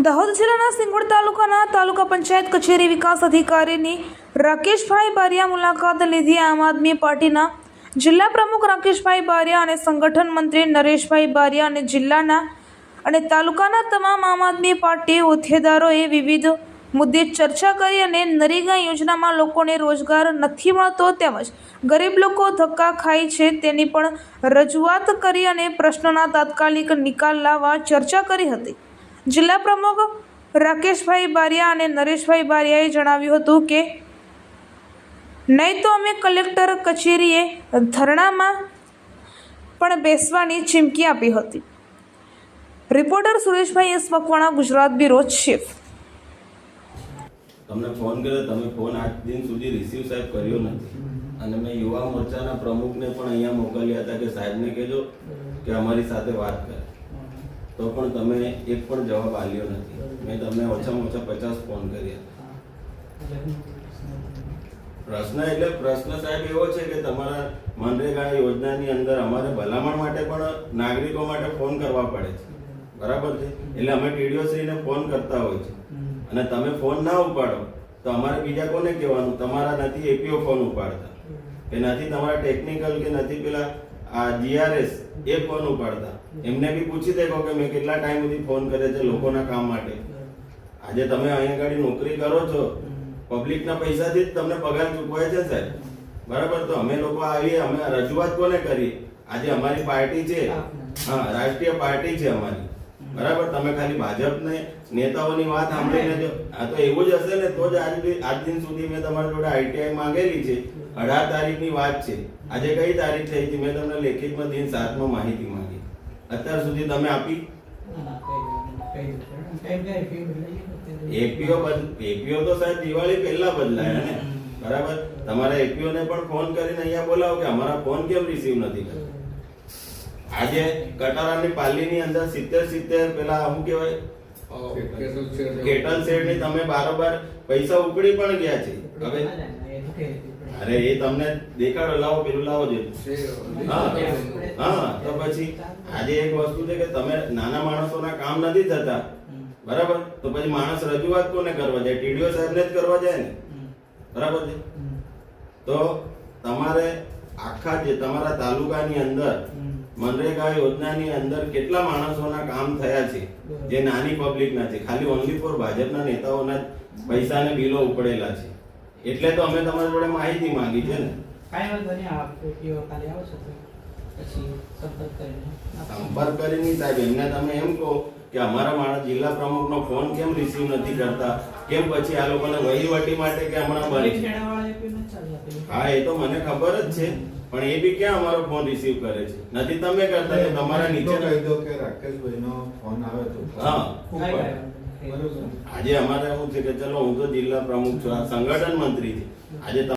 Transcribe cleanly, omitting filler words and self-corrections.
દાહોદ જિલ્લાના સિંગવડ તાલુકાના તાલુકા પંચાયત કચેરી વિકાસ અધિકારીની રાકેશભાઈ બારિયા મુલાકાત લીધી। આમ આદમી પાર્ટીના જિલ્લા પ્રમુખ રાકેશભાઈ બારિયા અને સંગઠન મંત્રી નરેશભાઈ બારિયા અને જિલ્લાના અને તાલુકાના તમામ આમ આદમી પાર્ટી હોદ્દેદારોએ વિવિધ મુદ્દે ચર્ચા કરી અને નરેગા યોજનામાં લોકોને રોજગાર નથી મળતો તેમજ ગરીબ લોકો ધક્કા ખાય છે તેની પણ રજૂઆત કરી અને પ્રશ્નોના તાત્કાલિક નિકાલ લાવવા ચર્ચા કરી હતી। જિલ્લા પ્રમુખ રાકેશભાઈ બારિયા અને નરેશભાઈ બારિયાએ જણાવ્યું હતું કે નહીં તો અમે કલેક્ટર કચેરીએ ધરણામાં પણ બેસવાની ચીમકી આપી હતી। Reporter Sureshbhai S Makwana, Gujarat bureau chief. તમને ફોન કર્યો, તમે ફોન આજ દિન સુધી રિસીવ સાહેબ કર્યો નથી અને મેં યુવા મોરચાના પ્રમુખને પણ અહીંયા મોકલ્યા હતા કે સાહેબને કહેજો કે અમારી સાથે વાત કરે, તો પણ તમે એક પણ જવાબ આપ્યો નથી। મેં તમને ઓછામાં ઓછા 50 ફોન કર્યા। પ્રશ્ન સાહેબ એવો છે કે તમારા મનરેગા યોજનાની અંદર અમારે ભલામણ માટે પણ નાગરિકો માટે ફોન કરવા પડે છે, બરાબર છે? એટલે અમે ટીડીઓ શ્રીને ફોન કરતા હોય છે અને તમે ફોન ના ઉપાડો તો અમારે બીજા કોને કહેવાનું? તમારા નથી એપીઓ ફોન ઉપાડતા કે નથી તમારા ટેકનિકલ કે નથી પેલા આ જીઆરએસ એ ફોન ઉપાડતા, એમને બી પૂછી દેખો કે મેં કેટલા ટાઈમ સુધી ફોન કરે છે લોકોના કામ માટે। આજે તમે અહીંયા ગાડી નોકરી કરો છો, પબ્લિકના પૈસાથી જ તમને પગાર ચૂકવાય છે સાહેબ, બરાબર? તો અમે લોકો આવીએ, અમે રજૂઆત કોને કરી? આજે અમારી પાર્ટી છે, હા, રાષ્ટ્રીય પાર્ટી છે અમારી, બરાબર? તમે ખાલી ભાજપને નેતાઓની વાત સાંભળીને જો આ તો એવું જ હશે ને તો જ આજ દિન સુધી મેં તમારી જોડે આઈટીઆઈ માંગેલી છે। 18 તારીખની વાત છે, આજે કઈ તારીખ થઈ હતી? મેં તમને લેખિતમાં દિન 7માં માહિતી માંગી, અત્યાર સુધી તમે આપી? એપીઓ તો સાહેબ દિવાળી પહેલા બદલાયા ને, બરાબર? તમારા એપીઓ ને પણ ફોન કરીને અહીંયા બોલાવો કે અમારા ફોન કેમ રિસીવ નથી કરતા। આજે કટારાની પાલીની અંદર 70 પેલા શું કહેવાય કેટલ શેડ ની તમે બારોબાર પૈસા ઉપડી પણ ગયા છે। હવે અરે એ તમને દેખાડો, લાવો પેલું લાવો છે। હા, તો પછી આજે એક વસ્તુ છે કે તમે નાના માણસોના કામ નથી થતા, બરાબર? તો પછી માણસ રજૂઆત કોને કરવા જાય? ટીડીઓ સાહેબને જ કરવા જાય ને, બરાબર છે? તો તમારે આખા જે તમારા તાલુકાની અંદર મનરેગા યોજનાની અંદર કેટલા માણસોના કામ થયા છે જે નાની પબ્લિકના છે? ખાલી ઓનલી ફોર ભાજપના નેતાઓના પૈસાને બિલો ઉપડેલા છે, એટલે તો અમે તમારી જોડે માહિતી માંગી છે ને। સંપર્ક કરીને સાહેબ એમને તમે એમ કહો કે અમારા માણસ જિલ્લા પ્રમુખનો ફોન કેમ રિસીવ નથી કરતા, કેમ પછી આ લોકોને વહીવટી માટે કે હમણાં બંધ? હા, એ તો મને ખબર જ છે, પણ એ બી ક્યાં અમારો ફોન રિસીવ કરે છે? નથી તમે કરતા કે તમારા નીચે કહી દો કે રાકેશભાઈનો ફોન આવે તો હા। આજે અમારે એવું છે કે ચલો હું તો જિલ્લા પ્રમુખ છું, આ સંગઠન મંત્રી છે, આજે